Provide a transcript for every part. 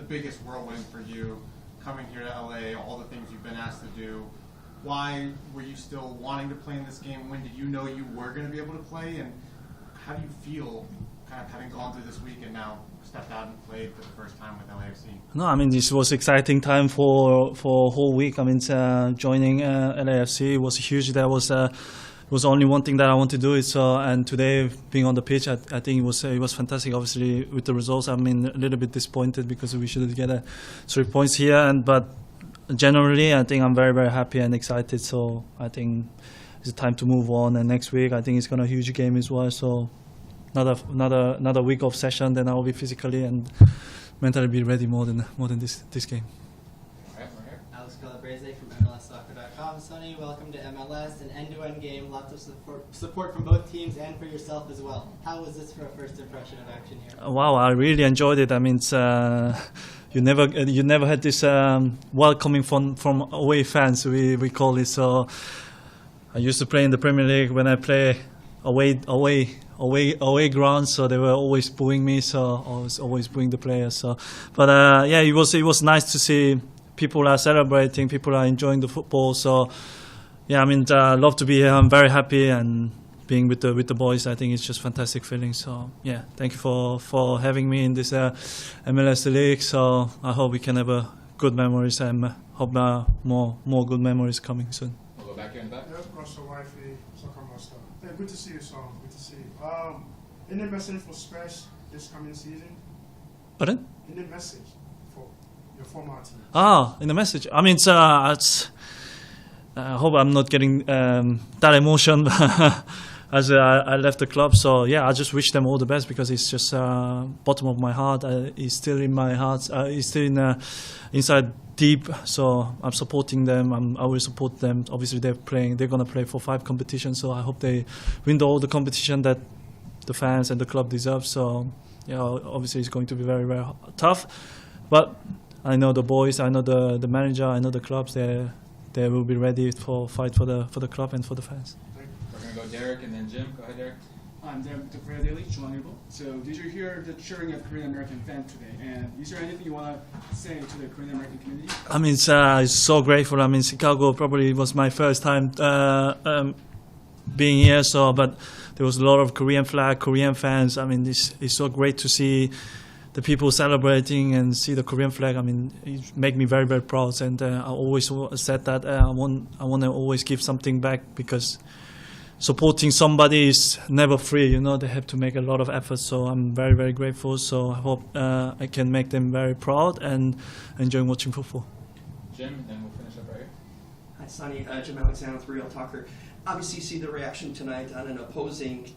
biggest whirlwind for you, coming here to LA, all the things you've been asked to do. Why were you still wanting to play in this game? When did you know you were going to be able to play? And how do you feel kind of having gone through this week and now stepped out and played for the first time with LAFC? No, I mean, this was exciting time for a whole week. I mean, joining LAFC was huge. There was only one thing that I want to do. And today, being on the pitch, I think it was fantastic. Obviously, with the results, I mean, a little bit disappointed because we should get 3 points here. But generally, I think I'm very, very happy and excited. So I think it's time to move on. And next week, I think it's gonna be a huge game as well. So another week of session, then I will be physically and mentally be ready more than this game. Alex Calabrese from MLSsoccer.com. Sonny, welcome to MLS, an end-to-end game, lots of support from both teams and for yourself as well. How was this for a first impression of action here? Wow, I really enjoyed it. I mean, you never had this welcoming from away fans. We call it. So I used to play in the Premier League when I play away grounds, so they were always booing me. So I was always booing the players. So, but yeah, it was nice to see people are celebrating, people are enjoying the football. So yeah, I mean, I love to be here. I'm very happy and being with the boys. I think it's just fantastic feeling. So yeah, thank you for having me in this MLS league. So I hope we can have good memories and hope more good memories coming soon. We'll go back here in the back. Yes, Russell Wifey, Soccer Master. Yeah, good to see you, son. Good to see you. Any message for Spurs this coming season? Pardon? Any message for your former team? In the message. I mean, I hope I'm not getting that emotion as I left the club. So yeah, I just wish them all the best because it's just bottom of my heart. It's still in my heart. It's still inside deep. So I'm supporting them. I will support them. Obviously, they're gonna play for 5 competitions. So I hope they win all the competition that the fans and the club deserve. So yeah, obviously it's going to be very, very tough. But I know the boys. I know the manager. I know the clubs. They will be ready for fight for the club and for the fans. We're going to go Derek and then Jim. Go ahead, Derek. I'm Derek Daily, Chilangable. So did you hear the cheering of Korean American fans today? And is there anything you want to say to the Korean American community? I mean, it's so grateful. I mean, Chicago probably was my first time being here. So, but there was a lot of Korean flag, Korean fans. I mean, it's so great to see the people celebrating and see the Korean flag. I mean, it makes me very, very proud. And I always said that I want to always give something back because supporting somebody is never free. You know, they have to make a lot of effort. So I'm very, very grateful. So I hope I can make them very proud and enjoy watching football. Jim, and then we'll finish up right here. Hi, Sonny. Jim Alexander with Real Talker. Obviously, you see the reaction tonight on an opposing,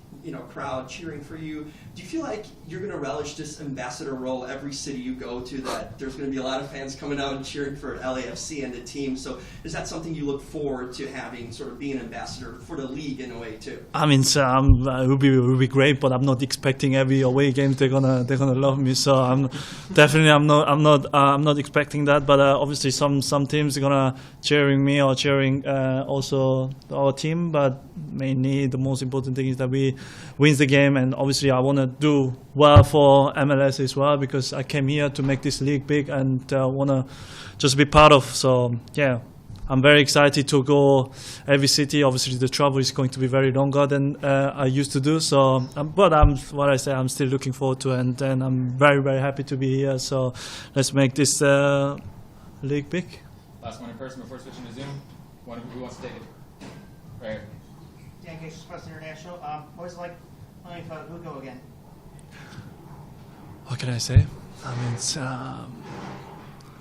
crowd cheering for you. Do you feel like you're going to relish this ambassador role every city you go to? That there's going to be a lot of fans coming out and cheering for LAFC and the team. So, is that something you look forward to having, sort of being an ambassador for the league in a way too? I mean, it will be great, but I'm not expecting every away game they're gonna love me. So I'm not expecting that. But obviously, some teams are gonna cheering me or cheering also our team. But mainly, the most important thing is that we wins the game, and obviously I want to do well for MLS as well because I came here to make this league big and want to just be part of. So yeah, I'm very excited to go every city. Obviously the travel is going to be very longer than I used to do. So, but I'm still looking forward to it, and then I'm very, very happy to be here. So let's make this league big. Last one in person before switching to Zoom. Who wants to take it? Right here. Dan Gates, Press International. What was it like playing for Hugo again? What can I say? I mean, it's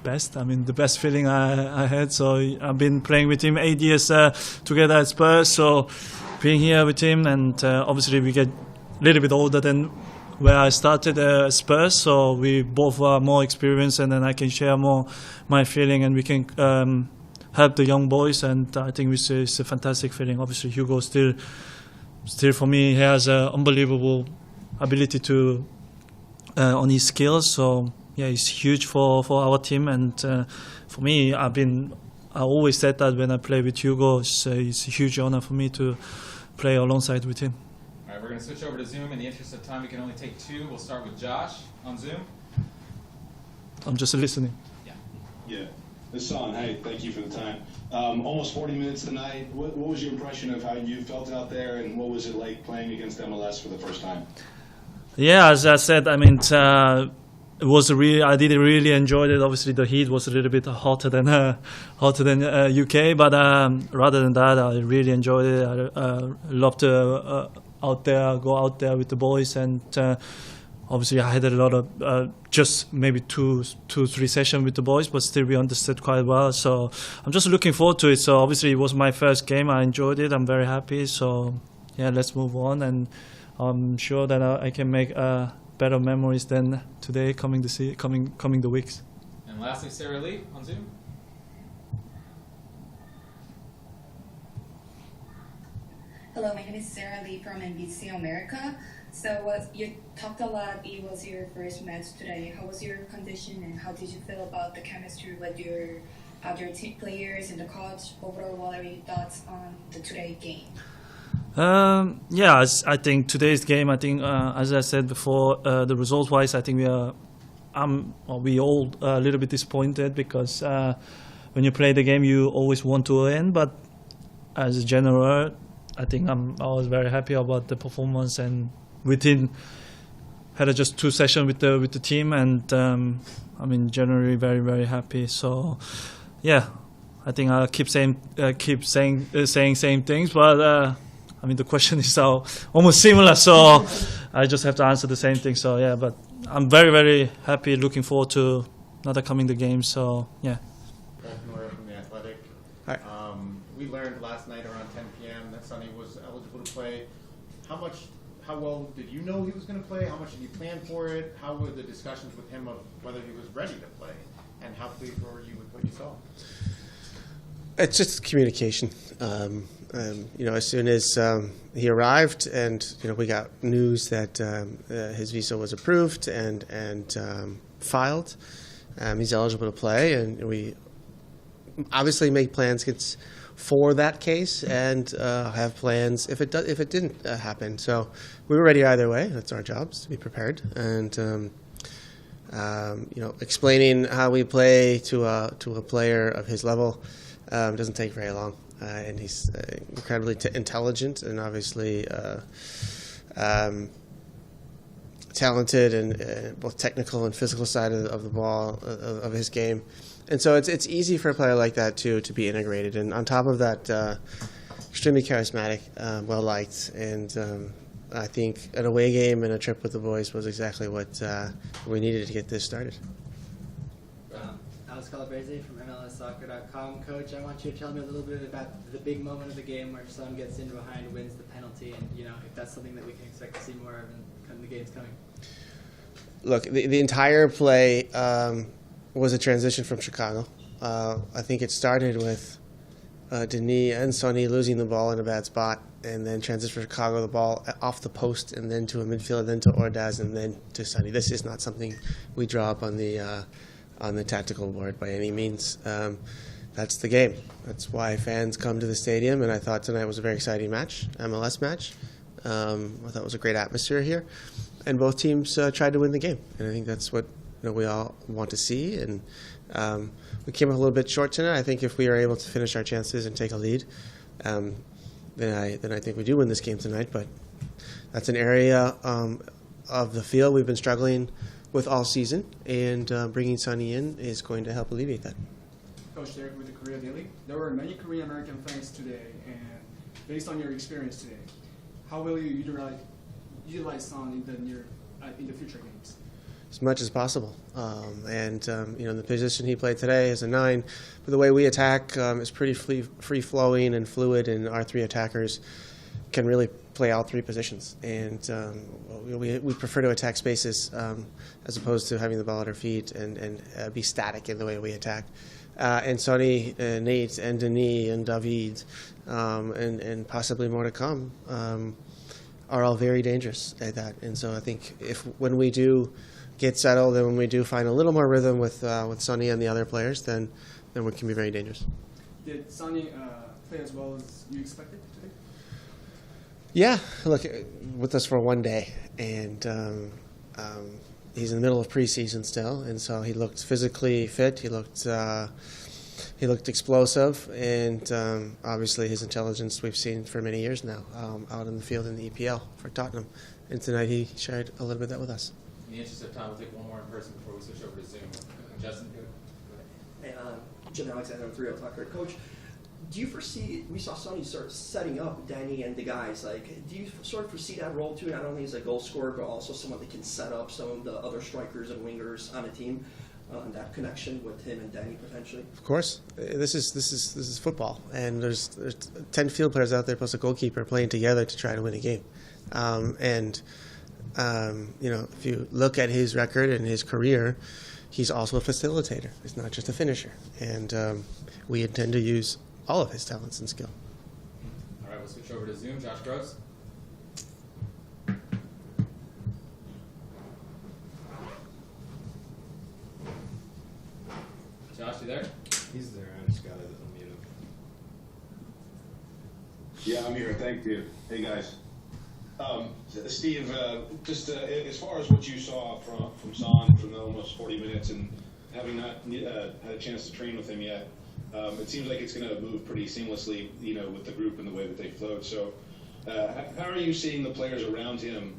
best. I mean, the best feeling I had. So I've been playing with him 8 years together at Spurs. So being here with him, and obviously we get a little bit older than where I started at Spurs. So we both are more experienced, and then I can share more my feeling, and we can help the young boys, and I think it's a fantastic feeling. Obviously, Hugo still for me, he has an unbelievable ability to on his skills. So yeah, he's huge for our team, and for me, I always said that when I play with Hugo, it's a huge honor for me to play alongside with him. All right, we're going to switch over to Zoom. In the interest of time, we can only take 2. We'll start with Josh on Zoom. I'm just listening. Yeah. Hassan, hey, thank you for the time. Almost 40 minutes tonight. What was your impression of how you felt out there, and what was it like playing against MLS for the first time? Yeah, as I said, I mean, it was I did really enjoy it. Obviously, the heat was a little bit hotter than UK, but rather than that, I really enjoyed it. I loved to go out there with the boys, and obviously, I had a lot of just maybe two, 3 sessions with the boys, but still we understood quite well. So I'm just looking forward to it. So obviously, it was my first game. I enjoyed it. I'm very happy. So yeah, let's move on, and I'm sure that I can make better memories than today coming the weeks. And lastly, Sarah Lee on Zoom. Hello, my name is Sarah Lee from NBC America. So you talked a lot, it was your first match today. How was your condition and how did you feel about the chemistry with your other team players and the coach? Overall, what are your thoughts on the today game? Yeah, I think today's game, as I said before, the result-wise, I think we all a little bit disappointed because when you play the game, you always want to win. But as a general, I think I was very happy about the performance, and had just 2 sessions with the team, and generally very, very happy. So yeah, I think I'll keep saying same things, but. The question is almost similar, so I just have to answer the same thing. So yeah, but I'm very, very happy, looking forward to another coming the game. So yeah. From The Athletic. Hi. We learned last night around 10 p.m. that Sonny was eligible to play. How well did you know he was going to play? How much did you plan for it? How were the discussions with him of whether he was ready to play? And how pleased were you with what you saw? It's just communication. As soon as he arrived, and we got news that his visa was approved and filed, he's eligible to play, and we obviously make plans for that case, and have plans if it didn't happen. So we were ready either way. That's our jobs, to be prepared, and explaining how we play to a player of his level doesn't take very long. And he's incredibly intelligent and obviously talented, and both technical and physical side of the ball of his game. And so it's easy for a player like that to be integrated. And on top of that, extremely charismatic, well liked, and I think an away game and a trip with the boys was exactly what we needed to get this started. Alex Calabrese from MLSsoccer.com. Coach, I want you to tell me a little bit about the big moment of the game where Son gets in behind, wins the penalty, and if that's something that we can expect to see more of in the games coming. Look, the entire play was a transition from Chicago. I think it started with Denis and Sonny losing the ball in a bad spot, and then transition from Chicago, the ball off the post, and then to a midfielder, then to Ordaz, and then to Sonny. This is not something we draw up on the tactical board by any means. That's the game. That's why fans come to the stadium, and I thought tonight was a very exciting match, MLS match. I thought it was a great atmosphere here, and both teams tried to win the game, and I think that's what we all want to see. And we came up a little bit short tonight. I think if we are able to finish our chances and take a lead, then I think we do win this game tonight. But that's an area of the field we've been struggling with all season, and bringing Sonny in is going to help alleviate that. Coach Derek with the Korea Daily. There were many Korean American fans today, and based on your experience today, how will you utilize Son in the future games? As much as possible, the position he played today as a 9, but the way we attack is pretty free-flowing and fluid, and our 3 attackers can really play all 3 positions, and we prefer to attack spaces as opposed to having the ball at our feet and be static in the way we attack. And Sonny, Nate, and Denis, and David, and possibly more to come, are all very dangerous at that. And so I think when we do get settled, and when we do find a little more rhythm with Sonny and the other players, then we can be very dangerous. Did Sonny play as well as you expected today? Yeah, look, with us for one day, and he's in the middle of preseason still, and so he looked physically fit. He looked explosive, and obviously his intelligence we've seen for many years now out in the field in the EPL for Tottenham. And tonight he shared a little bit of that with us. In the interest of time, we'll take one more in person before we switch over to Zoom. Justin, go ahead. And Jim Alexander with Real Talker. Coach, do you foresee, we saw Sonny start setting up Danny and the guys, like, do you sort of foresee that role too, not only as a goal scorer, but also someone that can set up some of the other strikers and wingers on a team, and that connection with him and Danny potentially? Of course. This is football, and there's 10 field players out there plus a goalkeeper playing together to try to win a game. If you look at his record and his career, he's also a facilitator. He's not just a finisher. And we intend to use all of his talents and skill. All right, we'll switch over to Zoom. Josh Gross. Josh, you there? He's there. I just got to unmute him. Yeah, I'm here. Thank you. Hey, guys. Steve, just as far as what you saw from Son from the almost 40 minutes and having not had a chance to train with him yet, it seems like it's going to move pretty seamlessly, with the group and the way that they float. So how are you seeing the players around him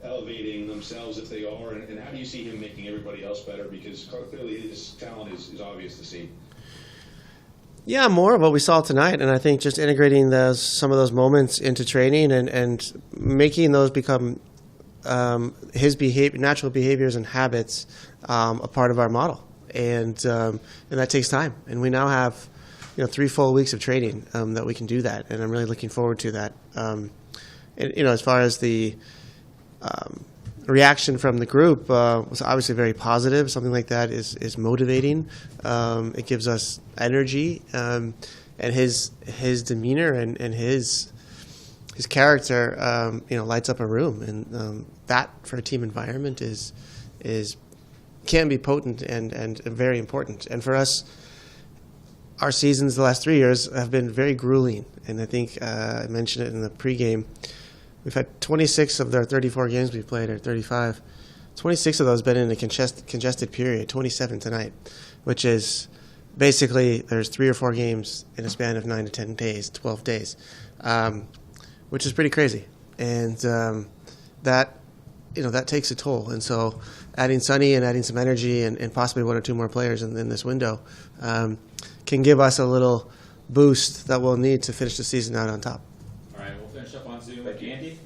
elevating themselves if they are, and how do you see him making everybody else better? Because clearly his talent is obvious to see. Yeah, more of what we saw tonight, and I think just integrating some of those moments into training and making those become his natural behaviors and habits a part of our model, and that takes time. And we now have 3 full weeks of training that we can do that, and I'm really looking forward to that. As far as the reaction from the group was obviously very positive. Something like that is motivating. It gives us energy, and his demeanor and his character, lights up a room, and that for a team environment can be potent and very important. And for us, our seasons the last 3 years have been very grueling, and I think I mentioned it in the pregame. We've had 26 of their 34 games we've played, or 35. 26 of those been in a congested period, 27 tonight, which is basically there's 3 or 4 games in a span of 9 to 10 days, 12 days, which is pretty crazy. And that takes a toll. And so adding Sonny and adding some energy and possibly 1 or 2 more players in this window can give us a little boost that we'll need to finish the season out on top. All right, we'll finish up on Zoom with Andy.